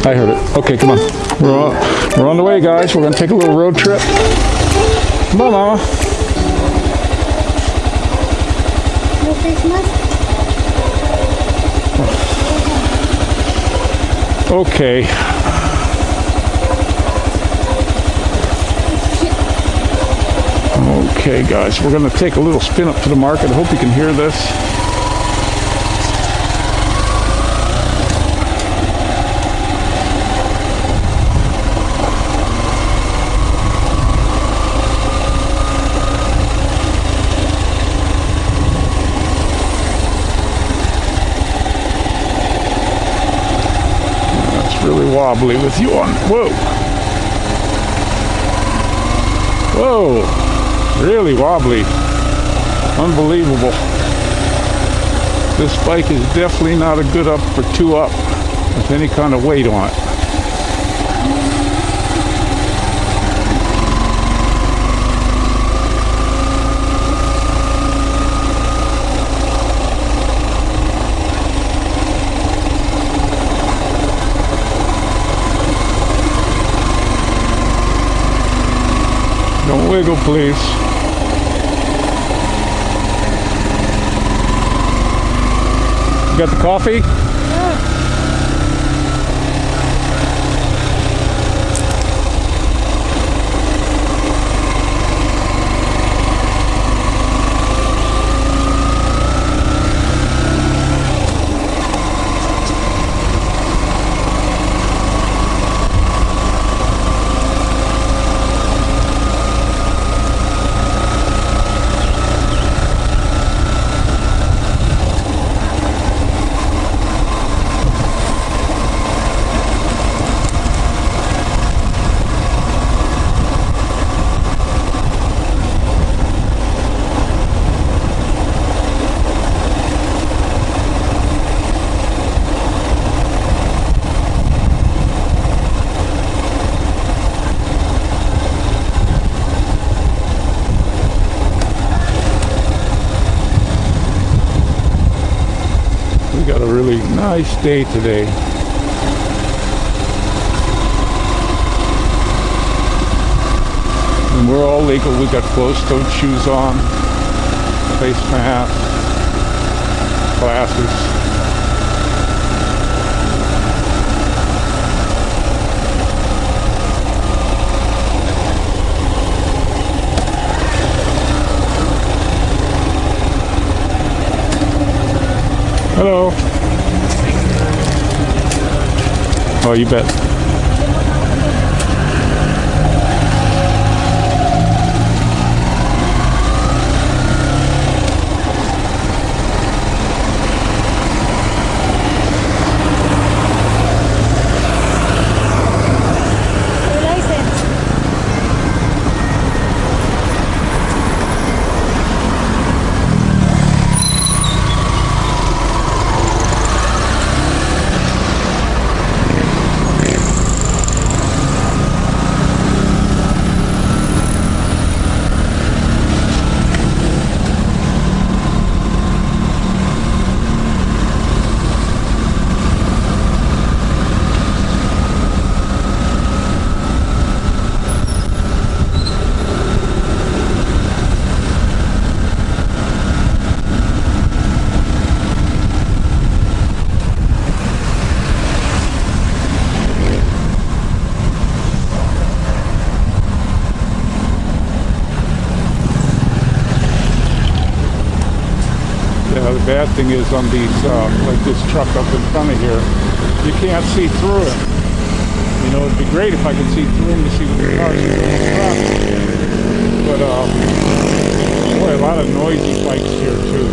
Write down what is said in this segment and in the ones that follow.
I heard it. Okay, come on. We're on the way, guys. We're going to take a little road trip. Come on, Mama. No face mask? Okay. Okay, guys. We're going to take a little spin up to the market. I hope you can hear this. Really wobbly with you on. Whoa. Whoa. Really wobbly. Unbelievable. This bike is definitely not a good up for 2 up with any kind of weight on it. Don't wiggle, please. You got the coffee? Got a really nice day today. And we're all legal. We got closed-toed shoes on, face mask, glasses. Hello. Oh, you bet. The bad thing is on these, like this truck up in front of here, you can't see through it. You know, it'd be great if I could see through them to see what the cars are doing. But, boy, a lot of noisy bikes here, too.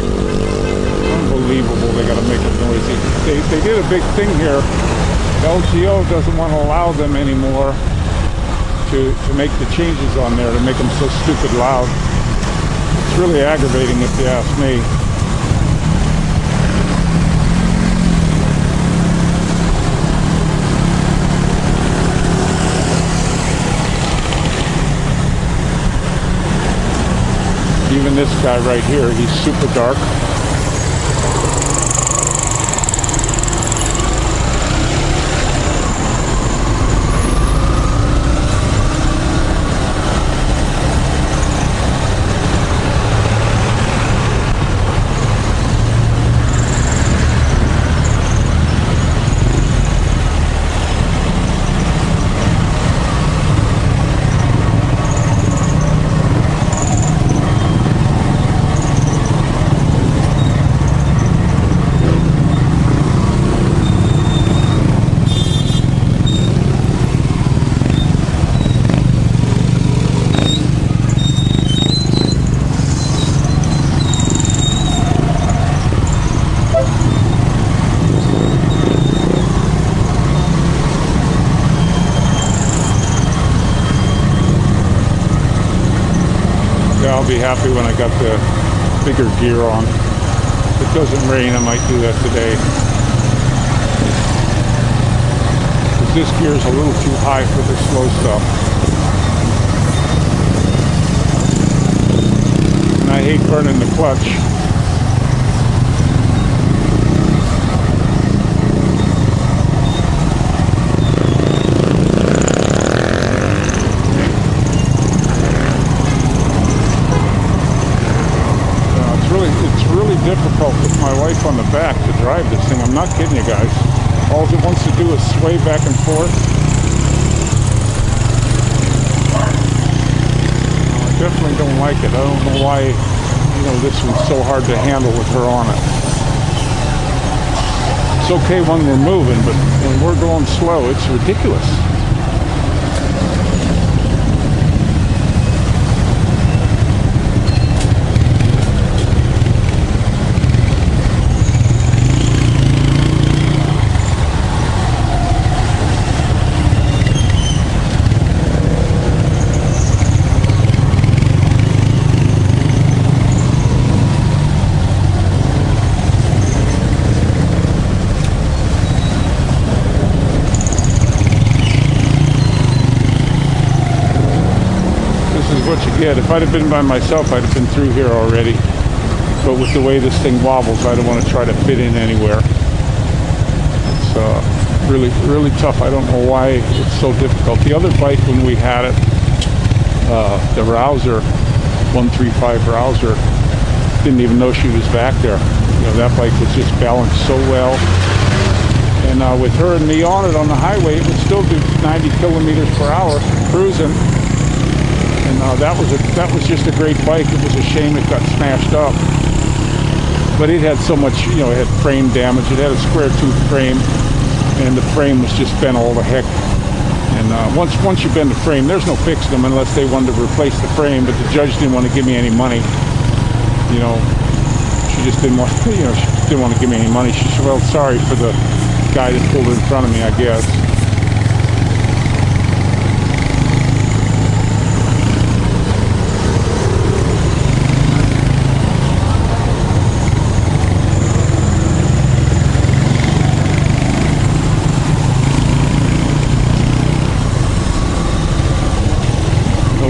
Unbelievable, they gotta make them noisy. They did a big thing here. LTO doesn't want to allow them anymore to make the changes on there, to make them so stupid loud. It's really aggravating if you ask me. Even this guy right here, he's super dark. Yeah, I'll be happy when I got the bigger gear on. If it doesn't rain, I might do that today. Because this gear is a little too high for the slow stuff. And I hate burning the clutch. Difficult with my wife on the back to drive this thing. I'm not kidding you guys. All it wants to do is sway back and forth. I definitely don't like it. I don't know why, this one's so hard to handle with her on it. It's okay when we're moving, but when we're going slow, it's ridiculous. What you get. If I'd have been by myself, I'd have been through here already. But with the way this thing wobbles, I don't want to try to fit in anywhere. It's really, really tough. I don't know why it's so difficult. The other bike, when we had it, the Rouser, 135 Rouser, didn't even know she was back there. That bike was just balanced so well. And with her and me on it on the highway, it would still do 90 kilometers per hour cruising. And that was just a great bike. It was a shame it got smashed up. But it had so much, it had frame damage. It had a square tooth frame, and the frame was just bent all the heck. And once you bend the frame, there's no fixing them unless they wanted to replace the frame. But the judge didn't want to give me any money. She just didn't want, she didn't want to give me any money. She said, "Well, sorry for the guy that pulled in front of me, I guess."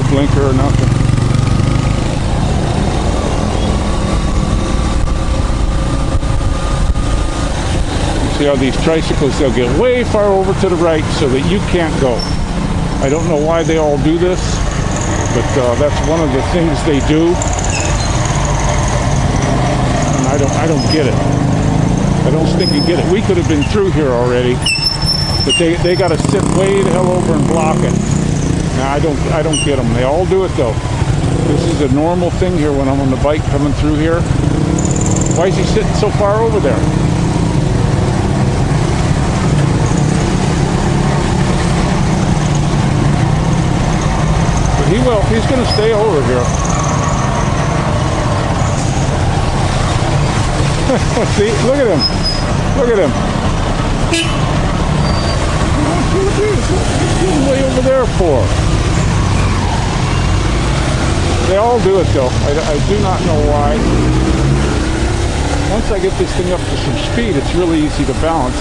Blinker or nothing. See how these tricycles, they'll get way far over to the right so that you can't go. I don't know why they all do this, but that's one of the things they do. And I don't get it. I don't think you get it. We could have been through here already, but they got to sit way the hell over and block it. Now, I don't get them. They all do it though. This is a normal thing here when I'm on the bike coming through here. Why is he sitting so far over there? But he will. He's going to stay over here. See? Look at him. Look at him. What's he way over there for? They all do it though. I do not know why. Once I get this thing up to some speed, it's really easy to balance.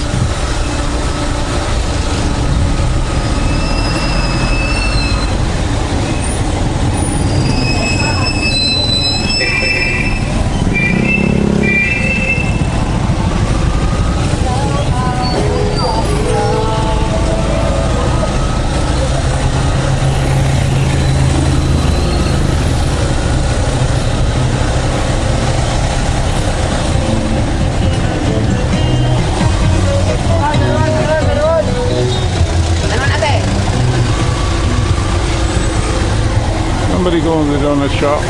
Somebody go in the donut shop.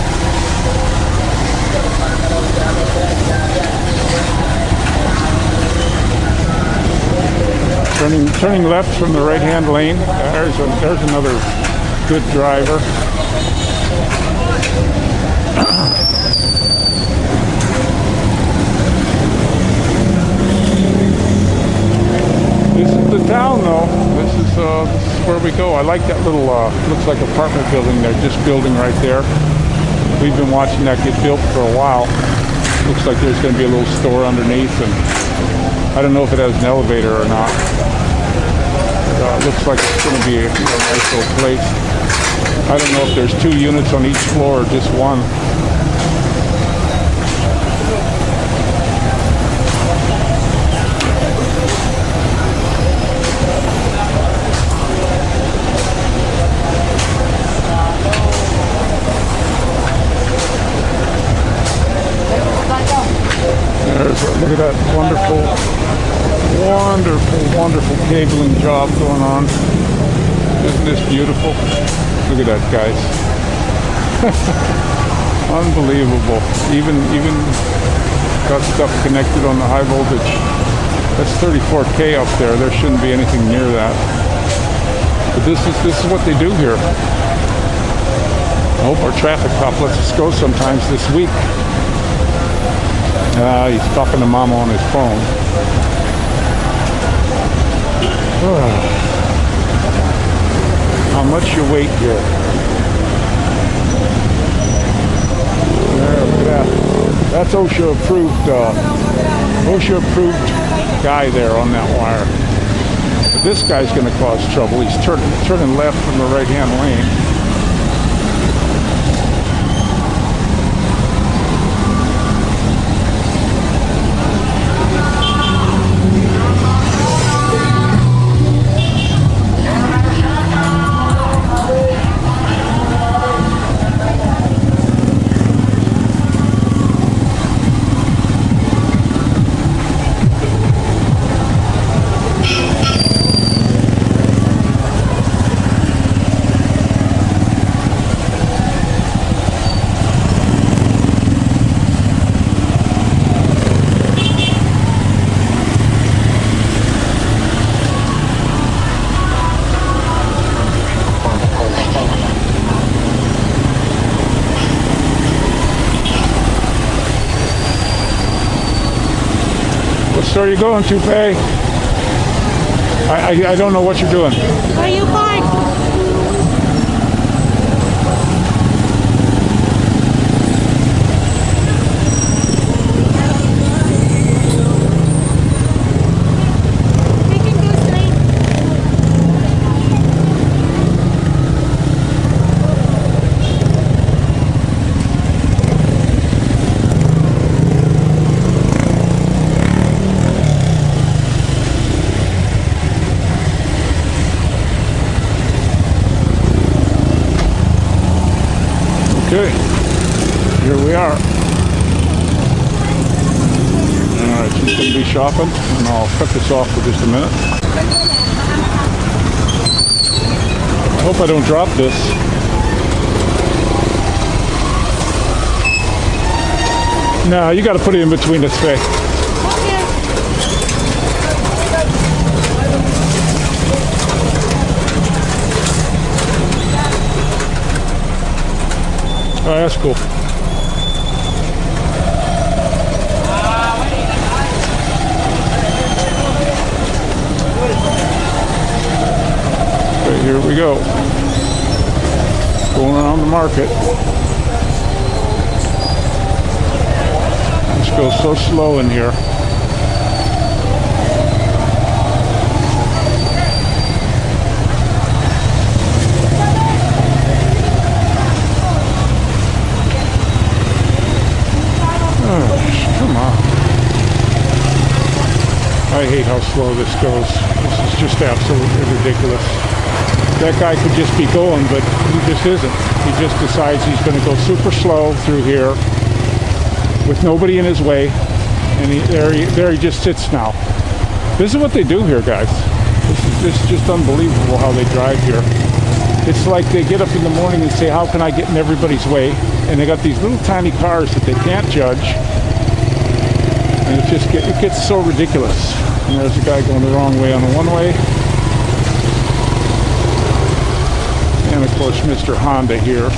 Turning left from the right-hand lane. There's another good driver. This is the town, though. This is where we go. I like that little, looks like apartment building they're just building right there. we've been watching that get built for a while. Looks like there's going to be a little store underneath, and I don't know if it has an elevator or not. Looks like it's going to be a nice little place. I don't know if there's 2 units on each floor or just one. Look at that wonderful, wonderful, wonderful cabling job going on. Isn't this beautiful? Look at that, guys. Unbelievable. Even got stuff connected on the high voltage. That's 34K up there. There shouldn't be anything near that. But this is what they do here. I hope our traffic cop lets us go sometimes this week. He's talking to Mama on his phone. How much you wait here? There, look at that. That's OSHA approved guy there on that wire. But this guy's going to cause trouble. He's turning left from the right-hand lane. So are you going to pay? I don't know what you're doing. Are you parked? We can go straight. Okay, here we are. Alright, she's going to be shopping, and I'll cut this off for just a minute. I hope I don't drop this. No, you got to put it in between the three. Oh, that's cool. Okay, here we go. Going around the market. Let's go so slow in here. Come on. I hate how slow this goes. This is just absolutely ridiculous. That guy could just be going, but he just isn't. He just decides he's going to go super slow through here with nobody in his way, and there he just sits now. This is what they do here, guys. This is just unbelievable how they drive here. It's like they get up in the morning and say, how can I get in everybody's way? And they got these little tiny cars that they can't judge. And it gets so ridiculous. And there's a guy going the wrong way on the one-way. And of course, Mr. Honda here.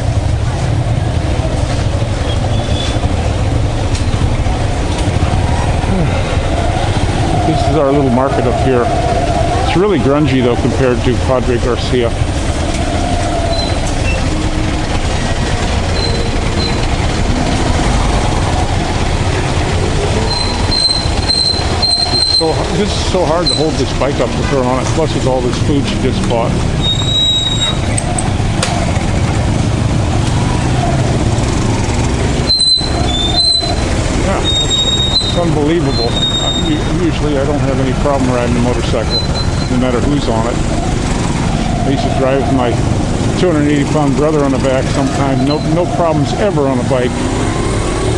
This is our little market up here. It's really grungy though compared to Padre Garcia. this is so hard to hold this bike up with her on it. Plus with all this food she just bought. Yeah, it's unbelievable. Usually I don't have any problem riding a motorcycle, no matter who's on it. I used to drive with my 280-pound brother on the back sometimes. No problems ever on a bike.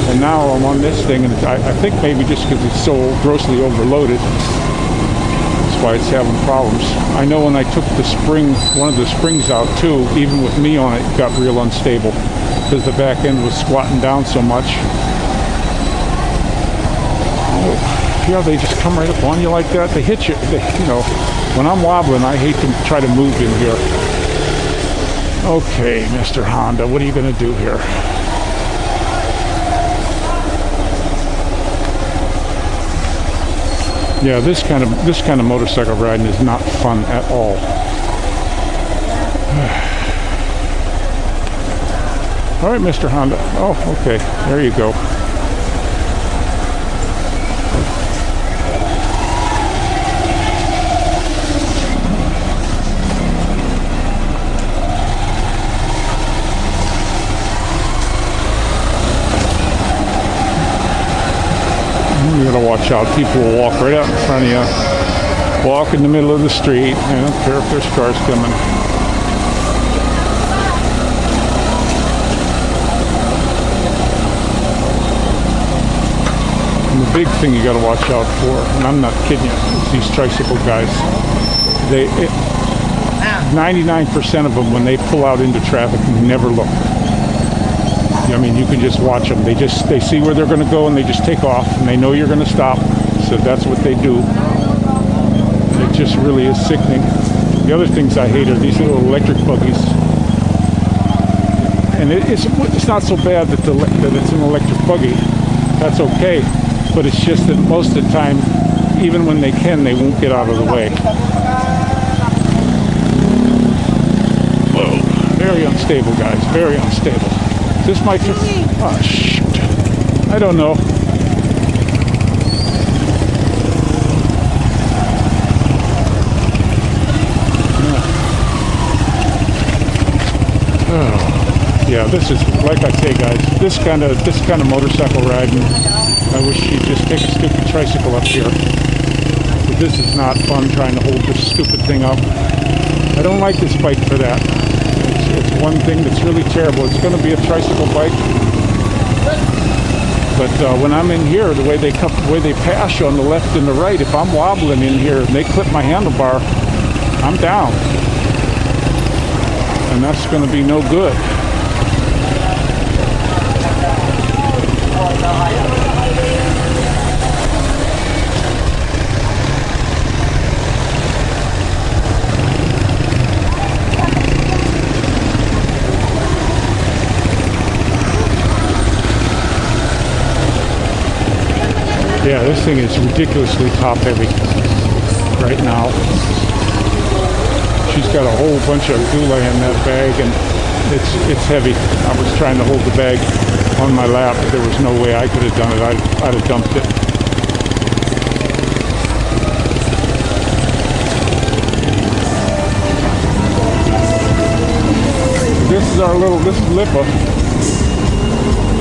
And now I'm on this thing, and I think maybe just because it's so grossly overloaded, that's why it's having problems. I know when I took the spring, one of the springs out too, even with me on it, it got real unstable because the back end was squatting down so much. Oh, yeah, they just come right up on you like that. They hit you. You know, when I'm wobbling, I hate to try to move in here. Okay, Mr. Honda, what are you going to do here? Yeah, this kind of motorcycle riding is not fun at all. All right, Mr. Honda. Oh, okay. There you go. You gotta watch out. People will walk right out in front of you, walk in the middle of the street. I don't care if there's cars coming. And the big thing you gotta watch out for, and I'm not kidding you, is these tricycle guys. 99% of them, when they pull out into traffic, never look. I mean, you can just watch them. They see where they're going to go and they just take off, and they know you're going to stop, so that's what they do. It just really is sickening. The other things I hate are these little electric buggies. And it's not so bad that it's an electric buggy. That's okay, but it's just that most of the time, even when they can, they won't get out of the way. Whoa, very unstable, guys. Very unstable. This might just... Oh, shoot. I don't know. Oh. Yeah, this is, like I say, guys, this kind of motorcycle riding, I wish you'd just take a stupid tricycle up here. But this is not fun trying to hold this stupid thing up. I don't like this bike for that. It's one thing that's really terrible. It's going to be a tricycle bike, but when I'm in here, the way they pass you on the left and the right, if I'm wobbling in here and they clip my handlebar, I'm down, and that's going to be no good. Yeah, this thing is ridiculously top heavy right now. She's got a whole bunch of gula in that bag, and it's heavy. I was trying to hold the bag on my lap, but there was no way I could have done it. I'd have dumped it. This is Lipa.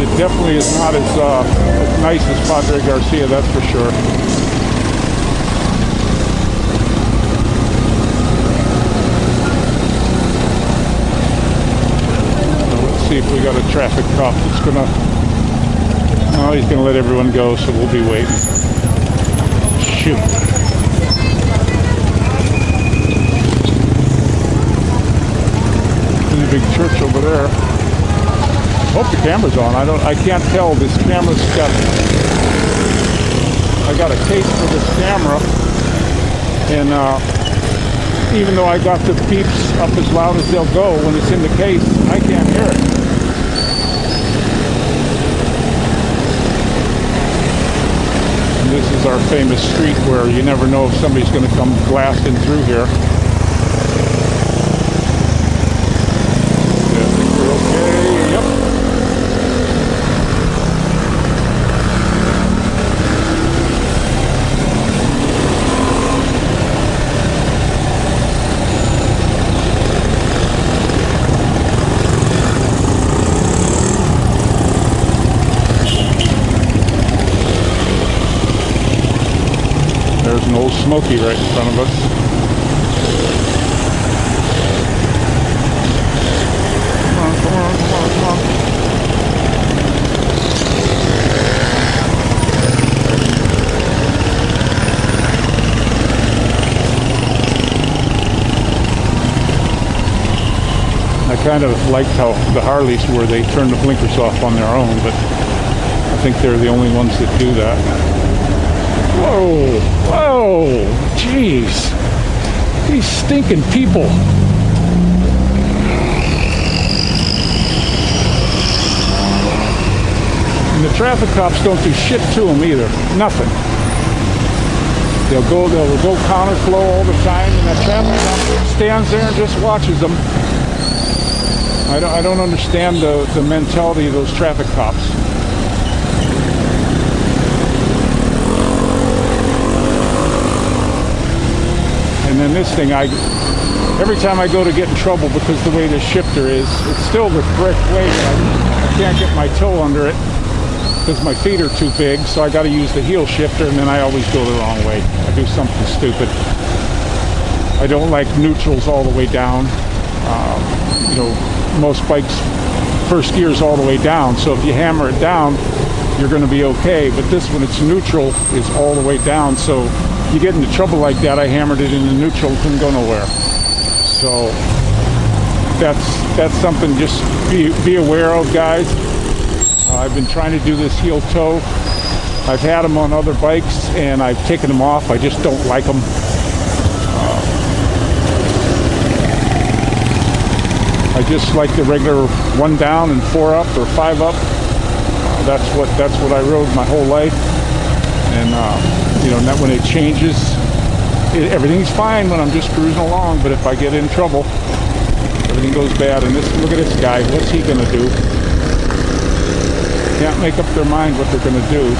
It definitely is not as nice as Padre Garcia, that's for sure. So let's see if we got a traffic cop that's gonna... Oh, he's gonna let everyone go, so we'll be waiting. Shoot. There's a big church over there. Hope the camera's on. I can't tell. This camera's got... I got a case for this camera, and even though I got the beeps up as loud as they'll go when it's in the case, I can't hear it. And this is our famous street where you never know if somebody's going to come blasting through here. Yeah, I think we're okay. Yep. Old Smoky right in front of us. Come on, come on, come on, come on. I kind of liked how the Harleys were. They turned the blinkers off on their own, but I think they're the only ones that do that. Whoa! Whoa! Jeez! These stinking people! And the traffic cops don't do shit to them either. Nothing. They'll go counterflow all the time, and that traffic cop stands there and just watches them. I don't understand the mentality of those traffic cops. And then this thing, every time I go to get in trouble because the way this shifter is, it's still the correct way, but I can't get my toe under it because my feet are too big, so I got to use the heel shifter, and then I always go the wrong way. I do something stupid. I don't like neutrals all the way down. You know, most bikes, first gear is all the way down, so if you hammer it down, you're going to be okay. But this one, it's neutral, is all the way down, so you get into trouble like that. I hammered it into neutral, couldn't go nowhere. So that's something just be aware of, guys. I've been trying to do this heel toe. I've had them on other bikes and I've taken them off. I just don't like them. I just like the regular 1 down and 4 up or 5 up. That's what I rode my whole life. And you know, when it changes, everything's fine when I'm just cruising along. But if I get in trouble, everything goes bad. And look at this guy. What's he gonna do? Can't make up their mind what they're gonna do.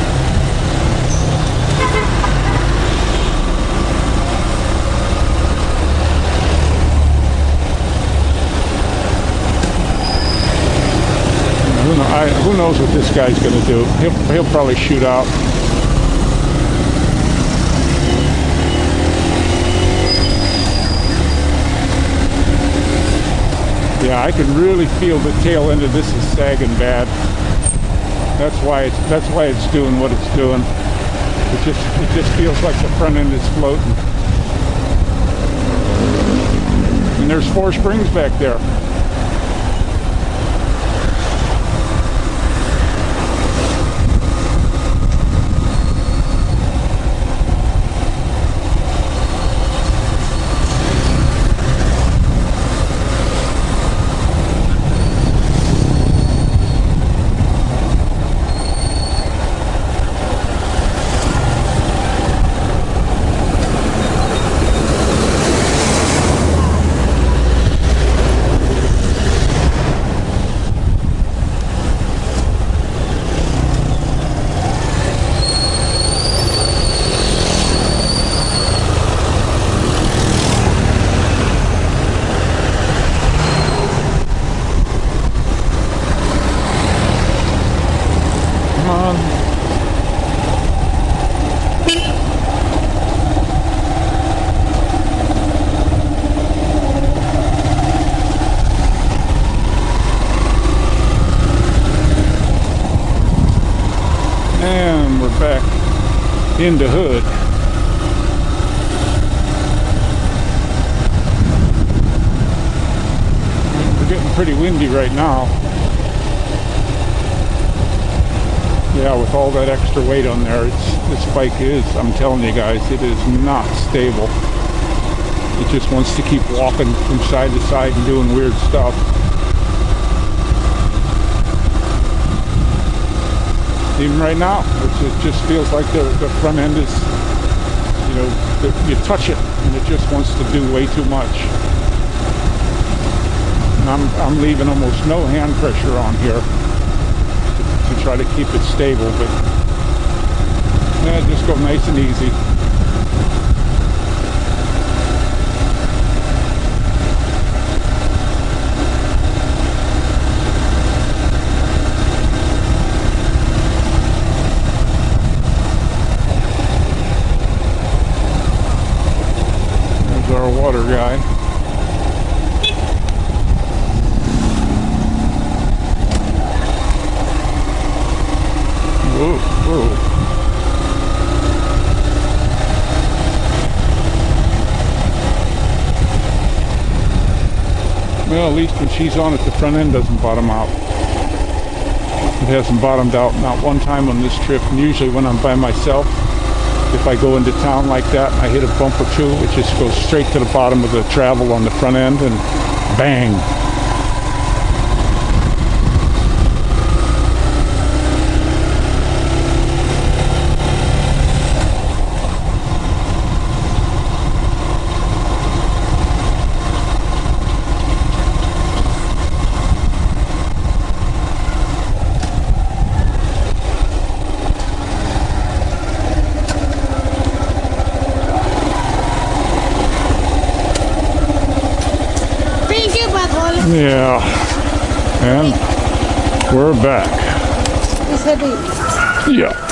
Who knows what this guy's gonna do? He'll probably shoot out. Yeah, I can really feel the tail end of this is sagging bad. That's why it's doing what it's doing. It just feels like the front end is floating. And there's 4 springs back there. And we're back into Hood. We're getting pretty windy right now. Yeah, with all that extra weight on there, this bike is, I'm telling you guys, it is not stable. It just wants to keep walking from side to side and doing weird stuff. Even right now, it just feels like the front end is, you know, you touch it and it just wants to do way too much. And I'm leaving almost no hand pressure on here to try to keep it stable, but yeah, just go nice and easy. through. Well, at least when she's on it, the front end doesn't bottom out. It hasn't bottomed out not one time on this trip. And usually when I'm by myself, if I go into town like that, I hit a bump or two, it just goes straight to the bottom of the travel on the front end and bang. Yeah, and we're back. It's heavy. Yeah.